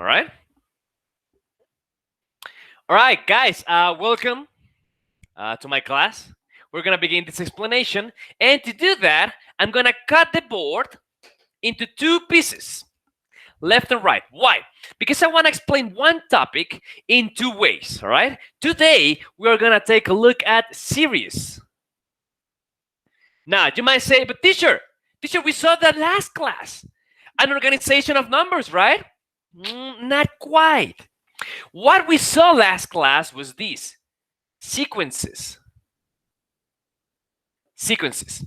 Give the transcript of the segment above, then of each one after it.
All right. All right, guys. Welcome to my class. We're gonna begin this explanation, and to do that, I'm gonna cut the board into two pieces, left and right. Why? Because I want to explain one topic in two ways. All right. Today we're gonna take a look at series. Now you might say, but teacher, we saw that last class, an organization of numbers, right? Not quite. What we saw last class was these sequences. Sequences.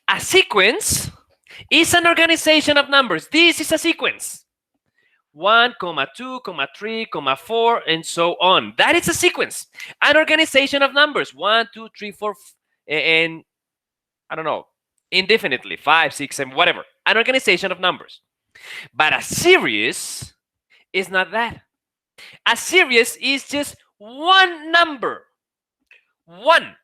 A sequence is an organization of numbers. This is a sequence. 1, 2, 3, 4, and so on. That is a sequence. An organization of numbers. 1, 2, 3, 4, and I don't know, indefinitely, 5, 6, 7, whatever. An organization of numbers. But a series is not that. A series is just one number. One.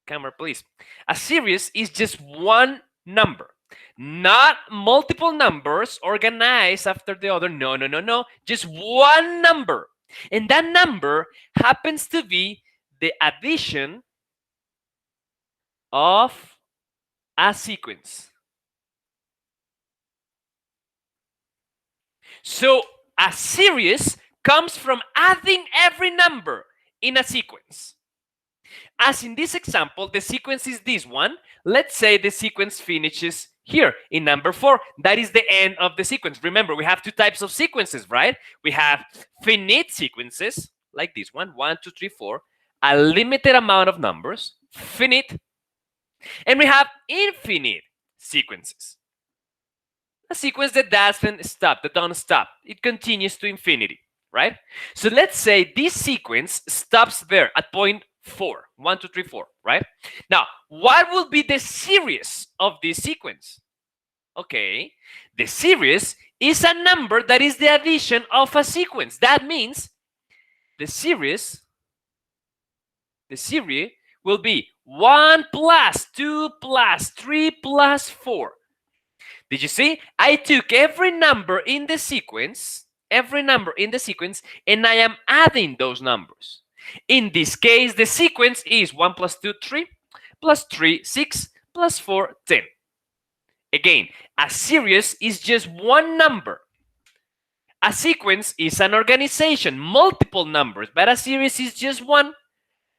Camera, please. A series is just one number. Not multiple numbers organized after the other. No, no, no, no. Just one number. And that number happens to be the addition of a sequence. So a series comes from adding every number in a sequence. As in this example, the sequence is this one. Let's say the sequence finishes here in number 4. That is the end of the sequence. Remember, we have two types of sequences, right? We have finite sequences, like this one, 1, 2, 3, 4, a limited amount of numbers, finite. And we have infinite sequences. A sequence that doesn't stop, that don't stop. It continues to infinity, right? So let's say this sequence stops there at point 4, 1, 2, 3, 4, right? Now, what will be the series of this sequence? Okay, the series is a number that is the addition of a sequence. That means the series will be 1 plus 2 plus 3 plus 4. Did you see? I took every number in the sequence, and I am adding those numbers. In this case, the sequence is 1 plus 2, 3, plus 3, 6, plus 4, 10. Again, a series is just one number. A sequence is an organization, multiple numbers, but a series is just one,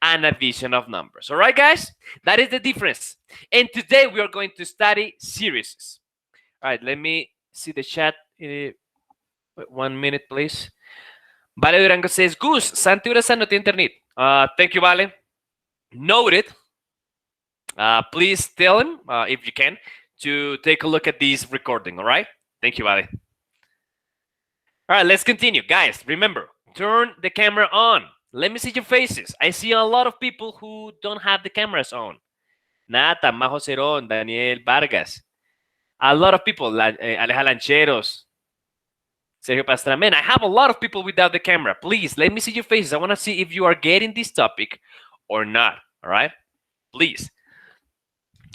an addition of numbers. All right, guys? That is the difference. And today we are going to study series. All right, let me see the chat. 1 minute, please. Vale Durango says, Gus, Santi Urazan no tiene internet. Thank you, Vale. Noted. Please tell him, if you can, to take a look at this recording, all right? Thank you, Vale. All right, let's continue. Guys, remember, turn the camera on. Let me see your faces. I see a lot of people who don't have the cameras on. Nata, Majo Cerón, Daniel Vargas. A lot of people, Aleja Lancheros, Sergio Pastramen. I have a lot of people without the camera. Please, let me see your faces. I want to see if you are getting this topic or not, all right? Please.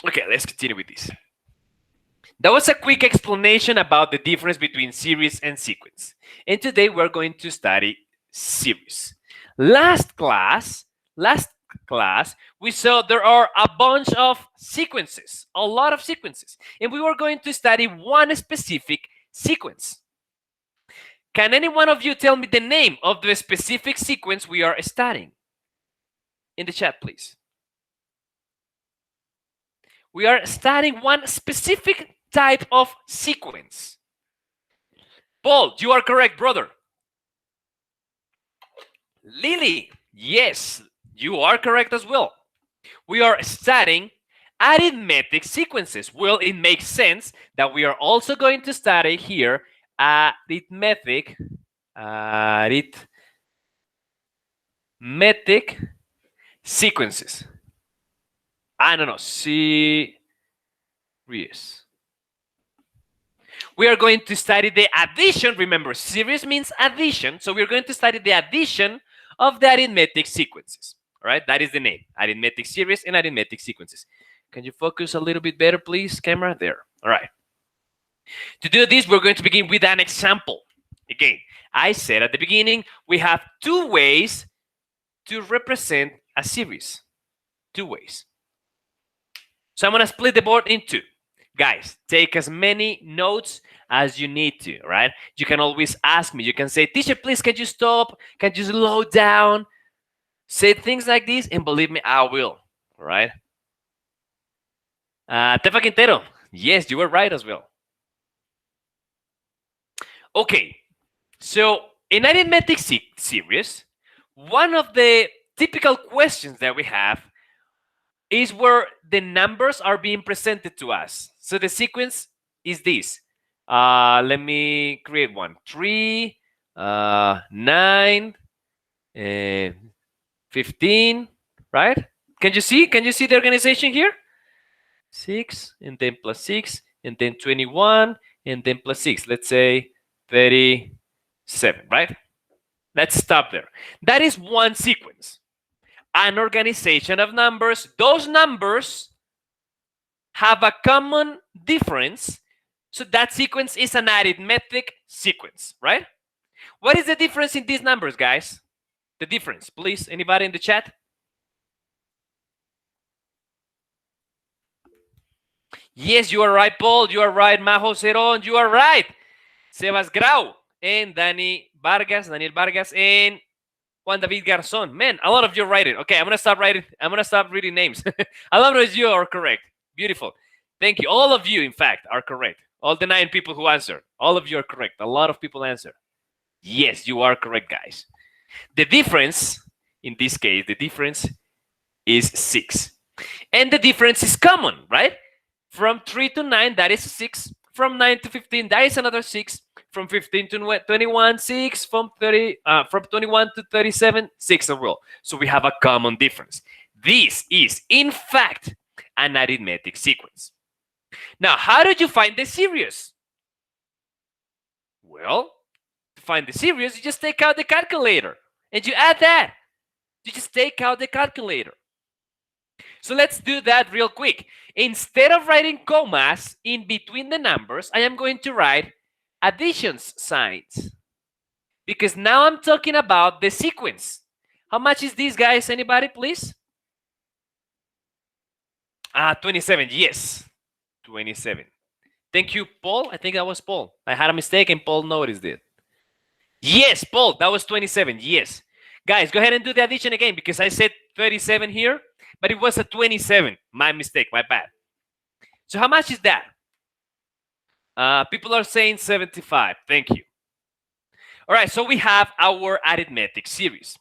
Okay, let's continue with this. That was a quick explanation about the difference between series and sequence. And today we're going to study series. Last class, we saw there are a bunch of sequences, a lot of sequences, and we were going to study one specific sequence. Can any one of you tell me the name of the specific sequence we are studying? In the chat, please. We are studying one specific type of sequence. Paul, you are correct, brother. Lily, yes, you are correct as well. We are studying arithmetic sequences. Well, it makes sense that we are also going to study here arithmetic sequences. I don't know, series. We are going to study the addition. Remember, series means addition. So we're going to study the addition of the arithmetic sequences. All right, that is the name, arithmetic series and arithmetic sequences. Can you focus a little bit better, please, camera? There. All right. To do this, we're going to begin with an example. Again, I said at the beginning, we have two ways to represent a series. Two ways. So I'm going to split the board in two. Guys, take as many notes as you need to, right? You can always ask me. You can say, teacher, please, can you stop? Can you slow down? Say things like this, and believe me, I will, all right? Tefa Quintero, yes, you were right as well. Okay, so in arithmetic series, one of the typical questions that we have is where the numbers are being presented to us. So the sequence is this. Let me create one. 3, 9, 15, right? Can you see? Can you see the organization here? 6, and then plus 6, and then 21, and then plus 6. Let's say 37, right? Let's stop there. That is one sequence. An organization of numbers. Those numbers have a common difference. So that sequence is an arithmetic sequence, right? What is the difference in these numbers, guys? The difference, please. Anybody in the chat? Yes, you are right, Paul. You are right, Majo Cerón. You are right. Sebas Grau and Daniel Vargas, and Juan David Garzón. Man, a lot of you are writing. Okay, I'm gonna stop writing. I'm gonna stop reading names. A lot of you are correct. Beautiful. Thank you. All of you, in fact, are correct. All the 9 people who answered. All of you are correct. A lot of people answer. Yes, you are correct, guys. The difference, in this case, the difference is 6. And the difference is common, right? From 3 to 9, that is 6. From 9 to 15, that is another 6. From 15 to 21, 6. From 21 to 37, 6 as well. So we have a common difference. This is, in fact, an arithmetic sequence. Now, how did you find the series? Well, to find the series, you just take out the calculator and you add that. You just take out the calculator. So let's do that real quick. Instead of writing commas in between the numbers, I am going to write addition signs. Because now I'm talking about the sequence. How much is this, guys? Anybody, please? 27. Yes, 27. Thank you, Paul. I think that was Paul. I had a mistake and Paul noticed it. Yes, Paul, that was 27. Yes. Guys, go ahead and do the addition again because I said 37 here, but it was a 27. My mistake, my bad. So how much is that? People are saying 75. Thank you. All right, so we have our arithmetic series.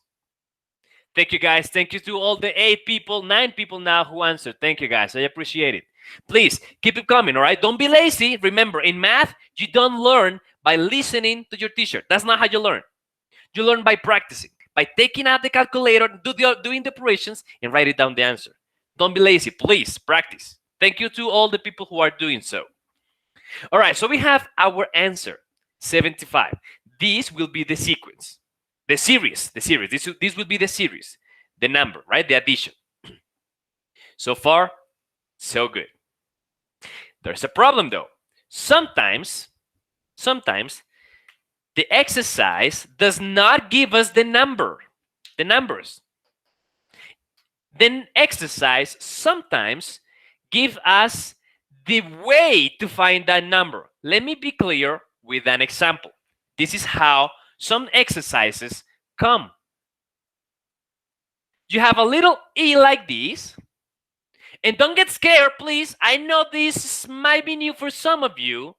Thank you, guys. Thank you to all the 8 people, 9 people now who answered. Thank you, guys. I appreciate it. Please keep it coming, all right? Don't be lazy. Remember, in math, you don't learn by listening to your teacher. That's not how you learn. You learn by practicing, by taking out the calculator, doing the operations, and write it down the answer. Don't be lazy. Please practice. Thank you to all the people who are doing so. All right, so we have our answer, 75. This will be the sequence. The series. This will be the series, the number, right? The addition. So far, so good. There's a problem though. Sometimes the exercise does not give us the numbers. The exercise sometimes gives us the way to find that number. Let me be clear with an example. This is how some exercises come. You have a little E like this. And don't get scared, please. I know this might be new for some of you,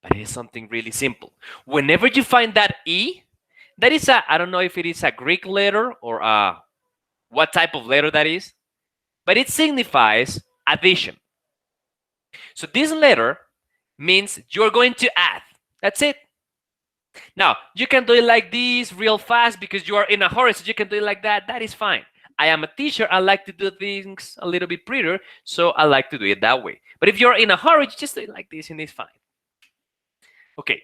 but it is something really simple. Whenever you find that E, that is I don't know if it is a Greek letter or what type of letter that is, but it signifies addition. So this letter means you're going to add. That's it. Now, you can do it like this real fast because you are in a hurry, so you can do it like that. That is fine. I am a teacher. I like to do things a little bit prettier, so I like to do it that way. But if you're in a hurry, just do it like this and it's fine. Okay.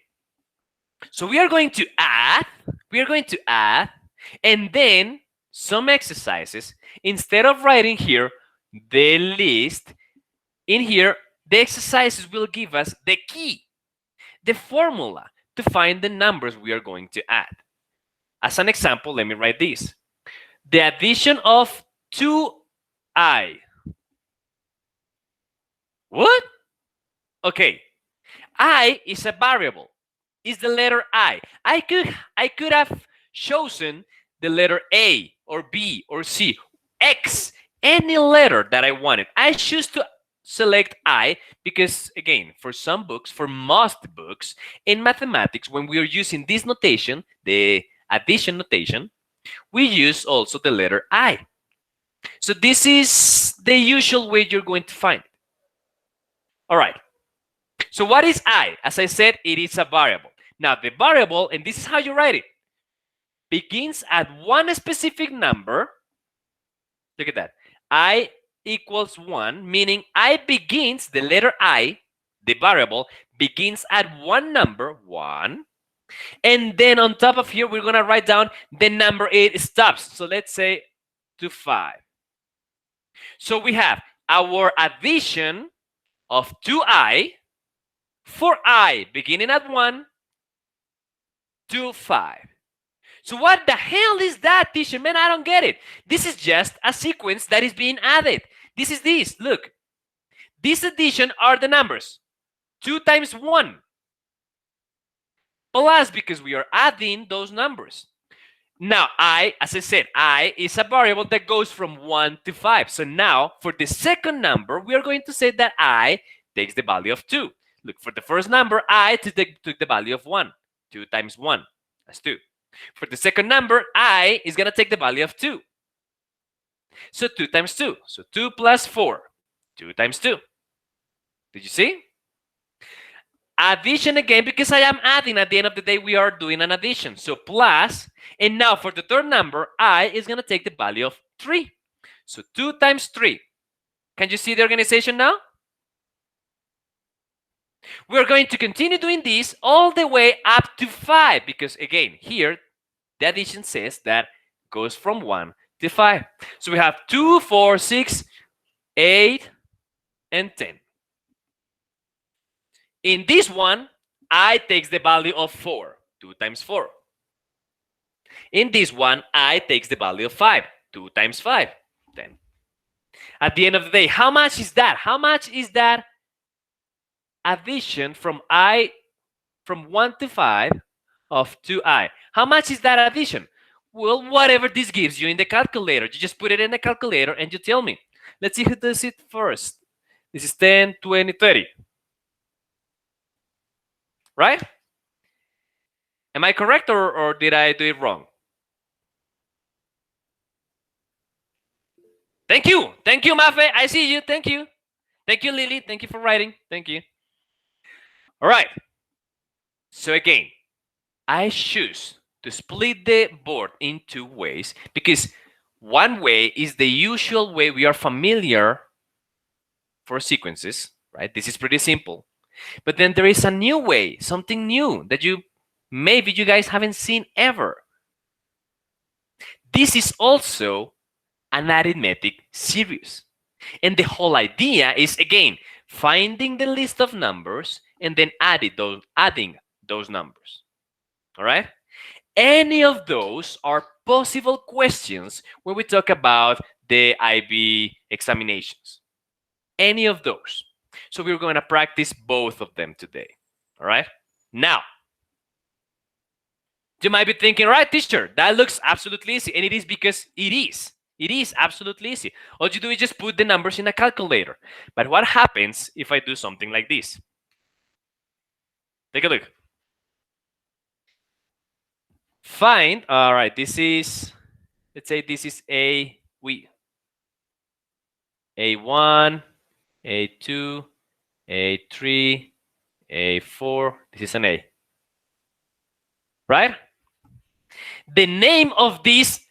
So we are going to add. And then some exercises, instead of writing here the list, in here, the exercises will give us the key, the formula to find the numbers we are going to add. As an example, let me write this. The addition of 2i. What? Okay. I is a variable. Is the letter I. I could have chosen the letter A or B or C, X, any letter that I wanted. I choose to select I because, again, for some books, for most books in mathematics, when we are using this notation, the addition notation, we use also the letter I. So this is the usual way you're going to find it. All right. So what is I? As I said, it is a variable. Now the variable, and this is how you write it, begins at one specific number. Look at that. I equals 1, meaning I begins, the letter I, the variable, begins at one number, 1. And then on top of here, we're going to write down the number it stops. So let's say to 5. So we have our addition of 2i for I beginning at 1 to 5. So what the hell is that, teacher? Man, I don't get it. This is just a sequence that is being added. This is this. Look. This addition are the numbers. 2 times 1. Plus, because we are adding those numbers. Now, I, as I said, I is a variable that goes from 1 to 5. So now, for the second number, we are going to say that I takes the value of 2. Look, for the first number, I took the value of 1. 2 times 1, that's 2. For the second number, I is going to take the value of 2. So 2 times 2. So 2 plus 4. 2 times 2. Did you see? Addition again, because I am adding. At the end of the day, we are doing an addition. So plus, and now for the third number, I is going to take the value of 3. So 2 times 3. Can you see the organization now? We're going to continue doing this all the way up to 5, because again, here, the addition says that goes from 1 to 5. So we have 2, 4, 6, 8, and 10. In this one, I takes the value of 4. 2 times 4. In this one, I takes the value of 5. 2 times 5. 10. At the end of the day, how much is that? How much is that addition from 1 to 5 of 2i? How much is that addition? Well, whatever this gives you in the calculator. You just put it in the calculator and you tell me. Let's see who does it first. This is 10, 20, 30. Right? Am I correct or did I do it wrong? Thank you. Thank you, Mafe. I see you. Thank you. Thank you, Lily. Thank you for writing. Thank you. All right. So again, I choose to split the board in 2 ways because one way is the usual way we are familiar for sequences, right? This is pretty simple. But then there is a new way, something new that maybe you guys haven't seen ever. This is also an arithmetic series. And the whole idea is, again, finding the list of numbers and then adding those numbers. All right? Any of those are possible questions when we talk about the IB examinations. Any of those. So we're going to practice both of them today. All right? Now, you might be thinking, right, teacher, that looks absolutely easy. And it is because it is. It is absolutely easy. All you do is just put the numbers in a calculator. But what happens if I do something like this? Take a look. Find, all right, this is, let's say this is A1, A2, A3, A4. This is an A. Right? The name of this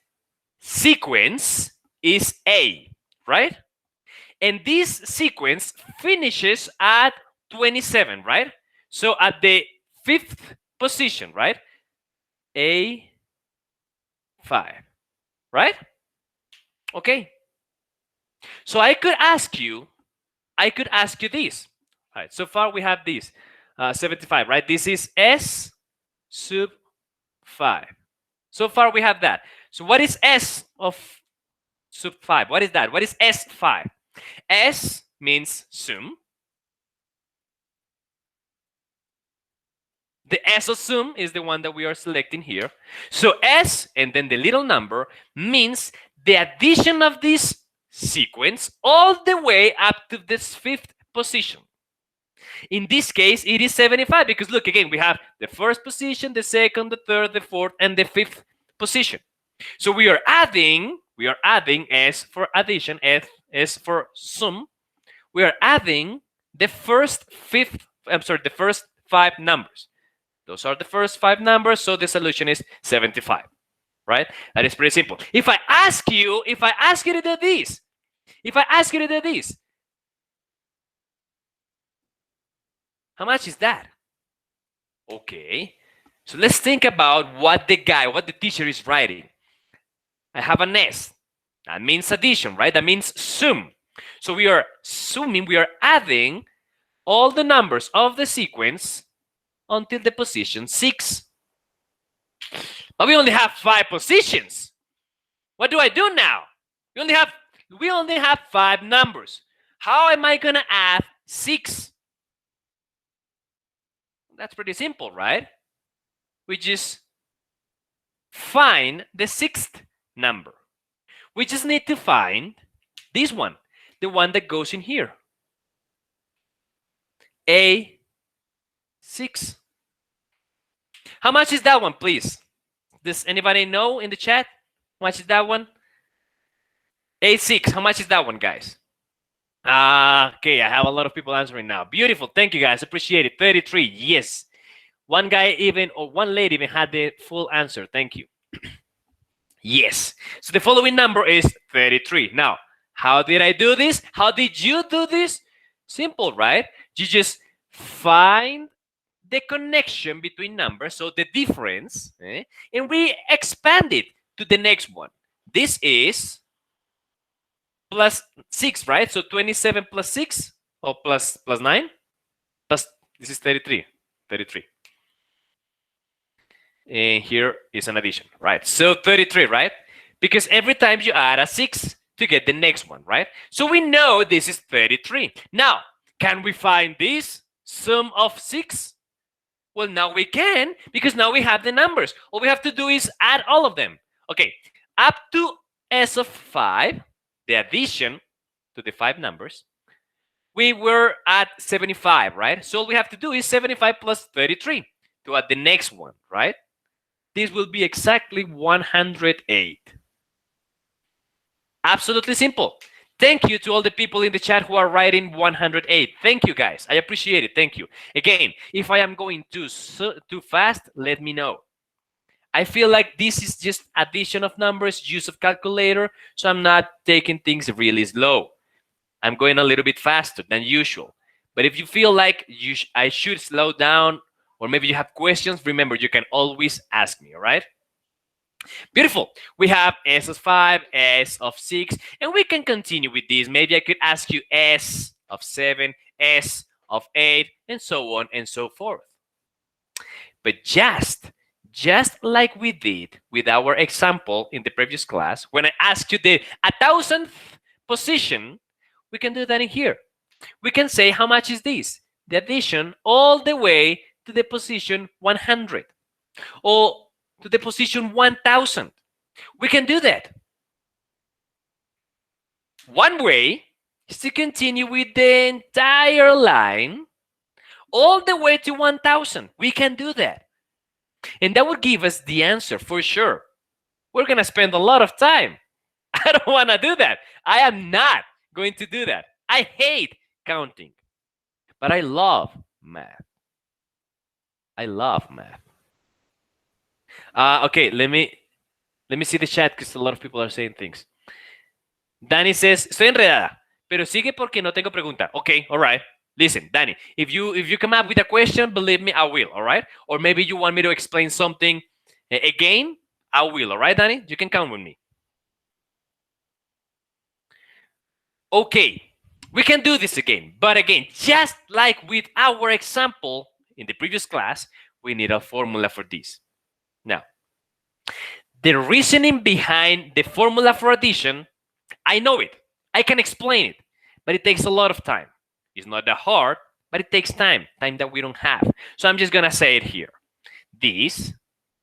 sequence is A, right? And this sequence finishes at 27, right? So at the 5th position, right? A5, right? Okay. So I could ask you this. All right, so far we have this 75, right? This is S sub 5. So far we have that. So what is S of sub 5? What is that? What is S5? S means sum. The S of sum is the one that we are selecting here. So S and then the little number means the addition of this sequence all the way up to this fifth position. In this case, it is 75 because look, again, we have the first position, the second, the third, the fourth, and the fifth position. So we are adding S for addition, S for sum. We are adding the first five numbers. Those are the first five numbers, so the solution is 75, right? That is pretty simple. If I ask you to do this, how much is that? Okay, so let's think about what the teacher is writing. I have an S. That means addition, right? That means sum. So we are adding all the numbers of the sequence until the position 6. But we only have 5 positions. What do I do now? We only have 5 numbers. How am I gonna add 6? That's pretty simple, right? We just find the 6th number. We just need to find this one, the one that goes in here. A6. How much is that one, please? Does anybody know in the chat? How much is that one? A6. How much is that one, guys? Okay, I have a lot of people answering now. Beautiful. Thank you, guys. Appreciate it. 33. Yes. One lady even had the full answer. Thank you. Yes. So the following number is 33. Now, how did I do this? How did you do this? Simple, right? You just find the connection between numbers, so the difference, and we expand it to the next one. This is plus 6, right? So 27 plus 6, or plus 9, plus, this is 33. And here is an addition, right? So 33, right? Because every time you add a 6 to get the next one, right? So we know this is 33. Now, can we find this sum of 6? Well, now we can, because now we have the numbers. All we have to do is add all of them. Okay, up to S of 5, the addition to the 5 numbers, we were at 75, right? So all we have to do is 75 plus 33 to add the next one, right? This will be exactly 108. Absolutely simple. Thank you to all the people in the chat who are writing 108. Thank you, guys. I appreciate it. Thank you. Again, if I am going too fast, let me know. I feel like this is just addition of numbers, use of calculator, so I'm not taking things really slow. I'm going a little bit faster than usual. But if you feel like I should slow down, or maybe you have questions, remember, you can always ask me, all right? Beautiful. We have S of 5, S of 6, and we can continue with this. Maybe I could ask you S of 7, S of 8, and so on and so forth. But just like we did with our example in the previous class, when I asked you the 1,000th position, we can do that in here. We can say, how much is this? The addition all the way to the position 100. Or to the position 1000. We can do that. One way is to continue with the entire line all the way to 1000. We can do that. And that would give us the answer for sure. We're going to spend a lot of time. I don't want to do that. I am not going to do that. I hate counting. But I love math. I love math. Okay, let me see the chat because a lot of people are saying things. Danny says, estoy enredada, pero sigue porque no tengo pregunta. Okay, all right. Listen, Danny, if you come up with a question, believe me, I will, all right? Or maybe you want me to explain something again, I will, all right, Danny? You can count with me. Okay, we can do this again. But again, just like with our example in the previous class, we need a formula for this. Now, the reasoning behind the formula for addition, I know it. I can explain it, but it takes a lot of time. It's not that hard, but it takes time that we don't have. So I'm just going to say it here. This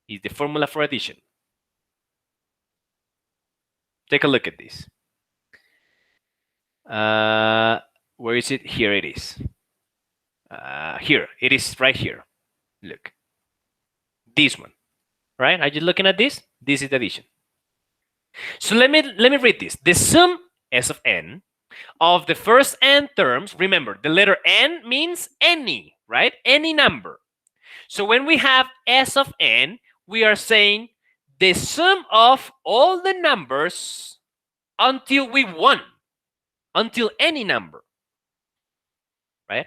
is the formula for addition. Take a look at this. Where is it? Here it is. Here, it is right here. Look. This one, right? Are you looking at this? This is the addition. So let me read this. The sum S of n of the first n terms, remember, the letter n means any, right? Any number. So when we have S of n, we are saying the sum of all the numbers until we won, until any number, right?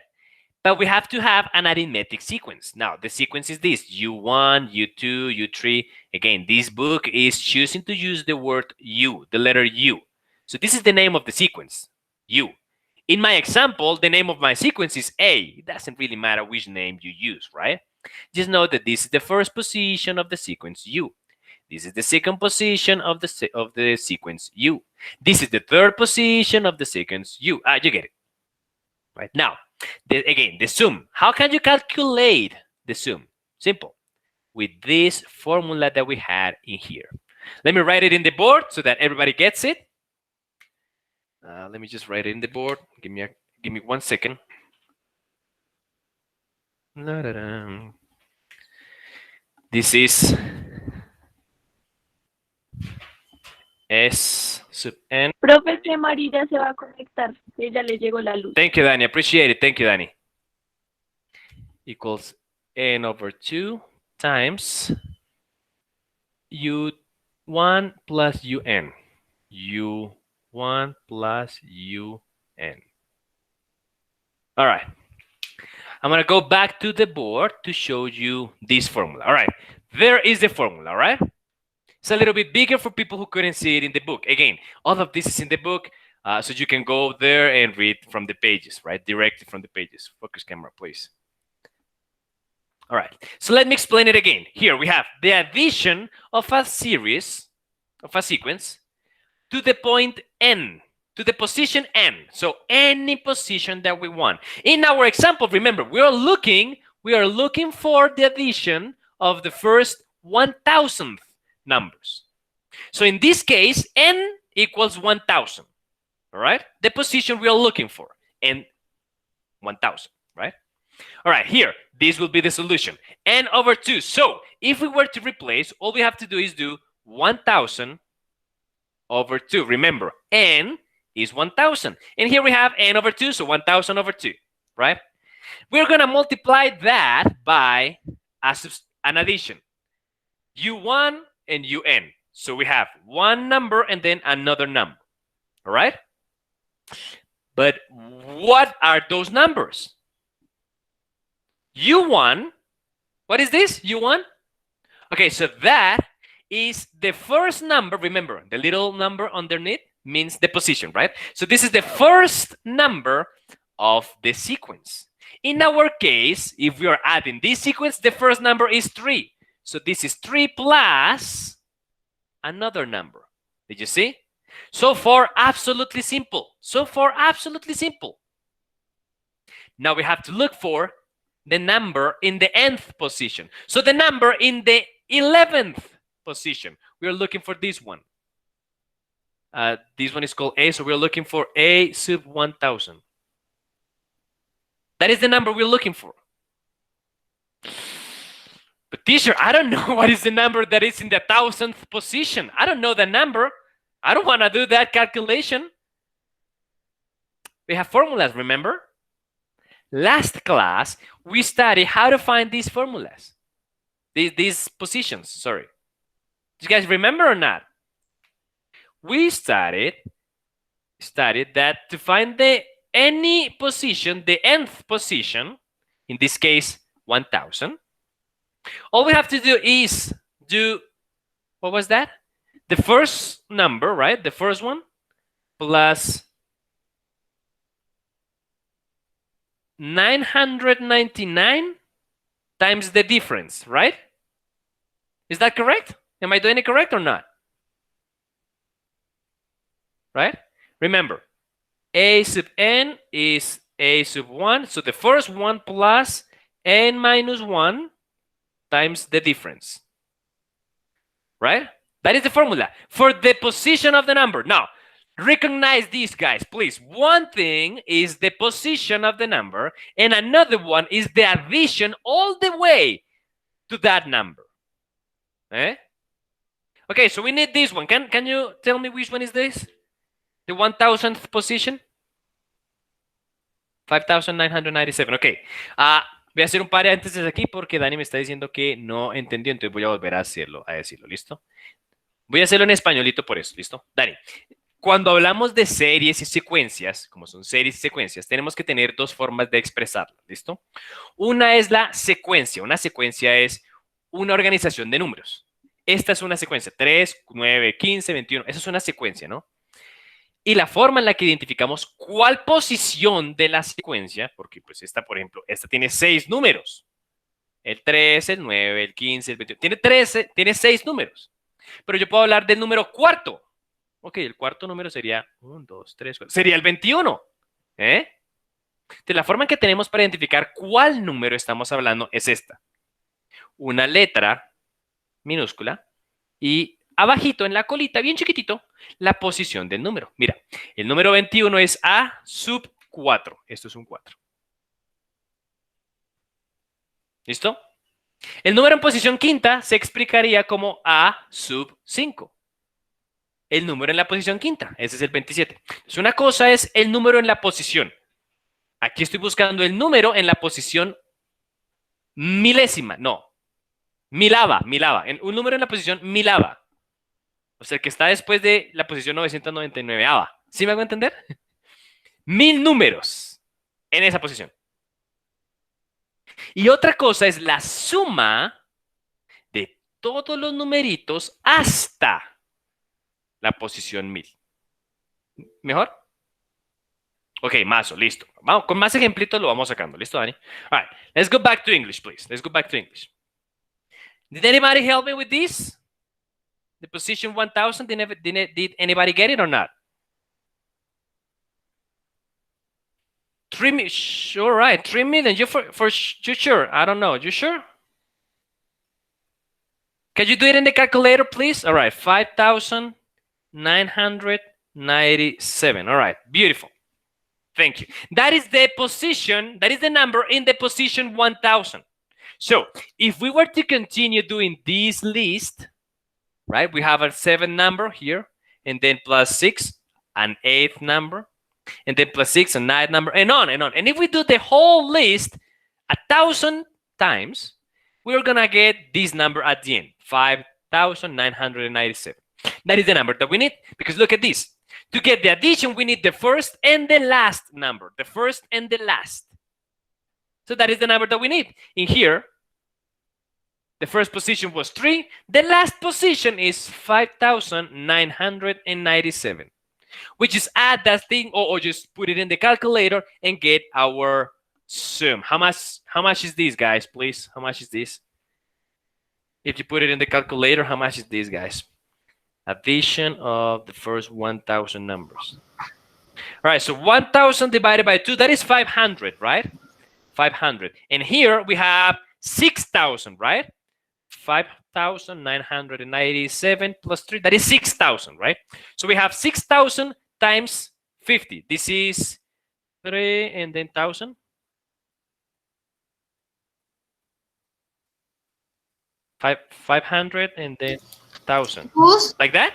But we have to have an arithmetic sequence. Now, the sequence is this: U1, U2, U3. Again, this book is choosing to use the word U, the letter U. So this is the name of the sequence, U. In my example, the name of my sequence is A. It doesn't really matter which name you use, right? Just know that this is the first position of the sequence U. This is the second position of the sequence U. This is the third position of the sequence U. You get it. Right now, again, the sum. How can you calculate the sum? Simple. With this formula that we had in here. Let me write it in the board so that everybody gets it. Let me just write it in the board. Give me 1 second. This is S sub n. Profe, que María se va a conectar, que ya le llegó la luz. Thank you, Danny. Appreciate it. Thank you, Danny. Equals n over 2 times u1 plus un. u1 plus un. All right. I'm going to go back to the board to show you this formula. All right. There is the formula, all right? It's a little bit bigger for people who couldn't see it in the book. Again, all of this is in the book, so you can go there and read from the pages, right? Directly from the pages. Focus camera, please. All right. So let me explain it again. Here we have the addition of a series, of a sequence, to the point n, to the position n. So any position that we want. In our example, remember, we are looking for the addition of the first 1,000th numbers. So in this case, n equals 1,000. All right? The position we are looking for, n 1,000, right? All right, here, this will be the solution. N over 2. So if we were to replace, all we have to do is do 1,000 over 2. Remember, n is 1,000. And here we have n over 2, so 1,000 over 2, right? We're going to multiply that by an addition. U1 and un. So we have one number and then another number. All right? But what are those numbers? U1, what is this? U1? Okay, so that is the first number. Remember, the little number underneath means the position, right? So this is the first number of the sequence. In our case, if we are adding this sequence, the first number is 3. So this is 3 plus another number. Did you see? So far, absolutely simple. So far, absolutely simple. Now we have to look for the number in the nth position. So the number in the 11th position, we are looking for this one. This one is called A, so we're looking for A sub 1,000. That is the number we're looking for. But teacher, I don't know what is the number that is in the 1,000th position. I don't know the number. I don't want to do that calculation. We have formulas, remember? Last class, we studied how to find these formulas. These positions, sorry. Do you guys remember or not? We studied that to find any position, the nth position, in this case, 1,000, all we have to do is do, what was that? The first number, right? The first one, plus 999 times the difference, right? Is that correct? Am I doing it correct or not? Right? Remember, a sub n is a sub 1. So the first one plus n minus 1 times the difference. Right? That is the formula for the position of the number. Now, recognize these guys, please. One thing is the position of the number, and another one is the addition all the way to that number. Eh? Okay, so we need this one. Can you tell me which one is this? The 1000th position? 5997. Ok. Voy a hacer un par de antes aquí porque Dani me está diciendo que no entendió, entonces voy a volver a hacerlo, ¿listo? Voy a hacerlo en españolito por eso, ¿listo? Dani, cuando hablamos de series y secuencias, como son series y secuencias, tenemos que tener dos formas de expresarlo, ¿listo? Una es la secuencia. Una secuencia es una organización de números. Esta es una secuencia, 3, 9, 15, 21. Esa es una secuencia, ¿no? Y la forma en la que identificamos cuál posición de la secuencia, porque pues esta, por ejemplo, esta tiene 6 números. El 3, el 9, el 15, el 21. Tiene 6 números. Pero yo puedo hablar del número cuarto. Ok, el cuarto número sería 1, 2, 3, 4. Sería el 21. Entonces, la forma en que tenemos para identificar cuál número estamos hablando es esta. Una letra minúscula y abajito en la colita, bien chiquitito, la posición del número. Mira, el número 21 es A sub 4. Esto es un 4. ¿Listo? El número en posición quinta se explicaría como A sub 5. El número en la posición quinta, ese es el 27. Entonces, una cosa es el número en la posición. Aquí estoy buscando el número en la posición milésima. No, milava. Un número en la posición milava. O sea, el que está después de la posición 999ava. ¿Sí me hago entender? 1000 números en esa posición. Y otra cosa es la suma de todos los numeritos hasta la posición 1000. ¿Mejor? Ok, mazo, listo. Vamos, con más ejemplitos lo vamos sacando. ¿Listo, Dani? All right, let's go back to English, please. Let's go back to English. Did anybody help me with this? The position 1000, did anybody get it or not? 3 million, all right, 3 million. You sure? I don't know. You sure? Can you do it in the calculator, please? All right, 5,997. All right, beautiful. Thank you. That is the position, that is the number in the position 1000. So if we were to continue doing this list, right, we have a 7 number here, and then plus 6, an 8th number, and then plus 6, a 9th number, and on and on. And if we do the whole list 1,000 times, we're going to get this number at the end, 5,997. That is the number that we need, because look at this. To get the addition, we need the first and the last number, the first and the last. So that is the number that we need. In here, the first position was 3. The last position is 5,997. We just add that thing or just put it in the calculator and get our sum. How much is this, guys, please? How much is this? If you put it in the calculator, how much is this, guys? Addition of the first 1,000 numbers. All right, so 1,000 divided by 2, that is 500, right? 500. And here we have 6,000, right? 5,997 plus 3, that is 6,000, right? So we have 6,000 times 50. This is 3 and then 1,000. 500 and then 1,000. Like that?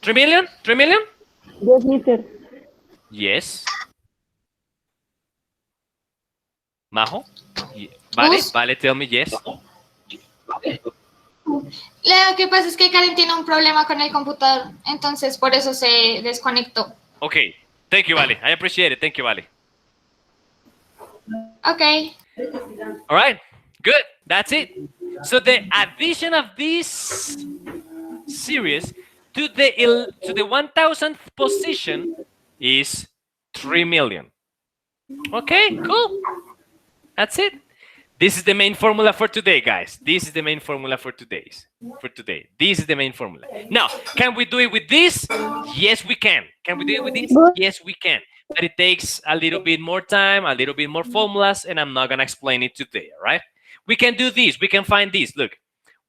3 million? 3 million? Yes, mister. Yes. Majo? Vale, vale, tell me yes. Lo que pasa es que Karen tiene un problema con el computador, entonces por eso se desconectó. Okay, thank you, Vale. I appreciate it. Thank you, Vale. Okay. All right, good. That's it. So the addition of this series to the 1,000th position is 3 million. Okay, cool. That's it. This is the main formula for today, guys. This is the main formula for today. This is the main formula. Now, can we do it with this? Yes, we can. Can we do it with this? Good. Yes, we can. But it takes a little bit more time, a little bit more formulas, and I'm not going to explain it today, all right? We can do this. We can find this. Look,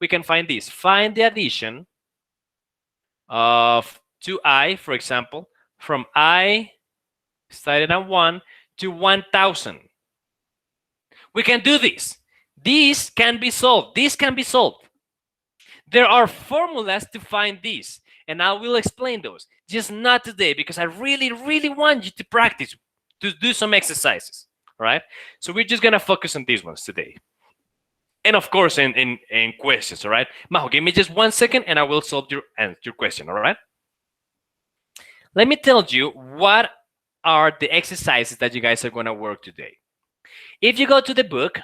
we can find this. Find the addition of 2i, for example, from I started at 1 to 1,000. We can do this. This can be solved. This can be solved. There are formulas to find this, and I will explain those. Just not today, because I really, really want you to practice, to do some exercises, all right? So we're just going to focus on these ones today. And of course, in questions, all right? Majo, give me just 1 second, and I will solve your question, all right? Let me tell you what are the exercises that you guys are going to work today. If you go to the book,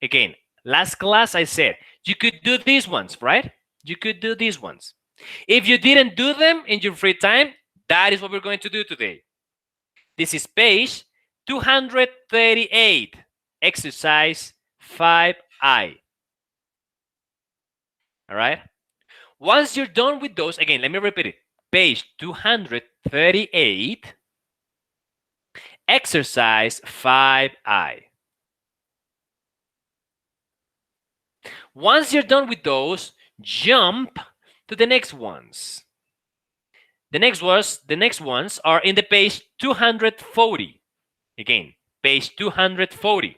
again, last class I said, you could do these ones, right? You could do these ones. If you didn't do them in your free time, that is what we're going to do today. This is page 238, exercise 5I. All right? Once you're done with those, again, let me repeat it. Page 238, exercise 5I. Once you're done with those, jump to the next ones. The next ones are in the page 240. Again, page 240.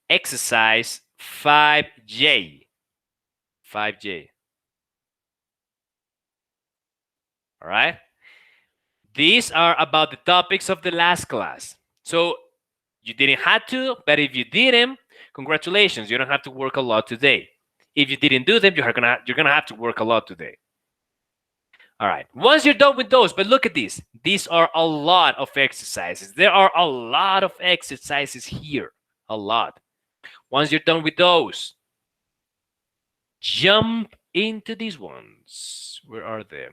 Exercise 5J. 5J. All right? These are about the topics of the last class. So you didn't have to, but if you did them, congratulations. You don't have to work a lot today. If you didn't do them, you're gonna have to work a lot today. All right. Once you're done with those, but look at this. These are a lot of exercises. There are a lot of exercises here. A lot. Once you're done with those, jump into these ones. Where are they?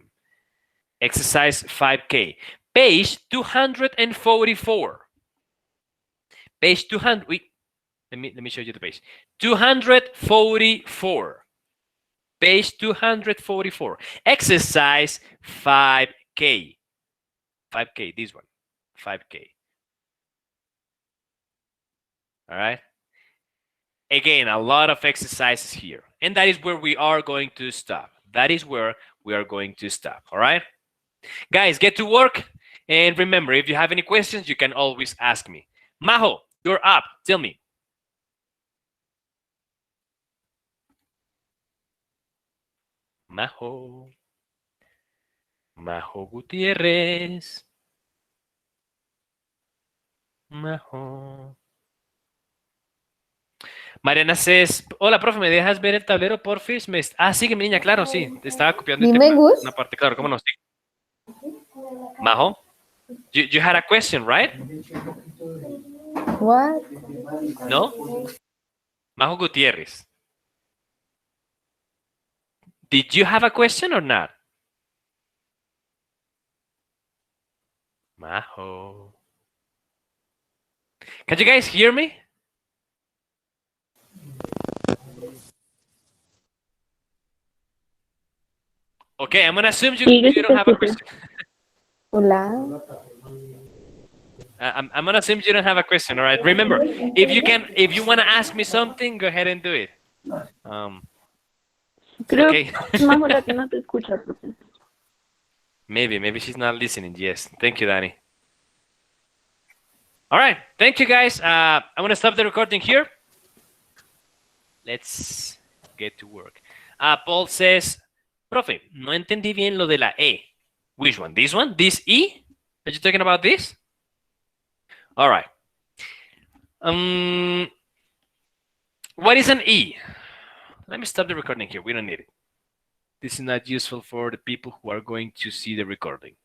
Exercise 5K. Page 244. Page 200. Wait, let me show you the page. 244. Page 244. Exercise 5K. 5K, this one. 5K. All right. Again, a lot of exercises here. And that is where we are going to stop. That is where we are going to stop. All right. Guys, get to work. And remember, if you have any questions, you can always ask me. Majo, you're up. Tell me. Majo. Majo Gutiérrez. Majo. Mariana says, hola, profe, ¿me dejas ver el tablero, porfis? Sí, mi niña, claro, sí. Te estaba copiando una parte, claro, cómo no. Sí. Majo, you had a question, right? What? No? Majo Gutiérrez. Did you have a question or not? Majo. Can you guys hear me? Okay, I'm gonna assume you don't have a question. Hola. I'm gonna assume you don't have a question. All right. Remember, if you want to ask me something, go ahead and do it. Creo Okay. que Majo la que no te escucha, profe. Maybe she's not listening. Yes. Thank you, Danny. All right. Thank you, guys. I'm gonna stop the recording here. Let's get to work. Paul says, profe, no entendí bien lo de la E. Which one? This one? This E? Are you talking about this? All right. What is an E? Let me stop the recording here. We don't need it. This is not useful for the people who are going to see the recording.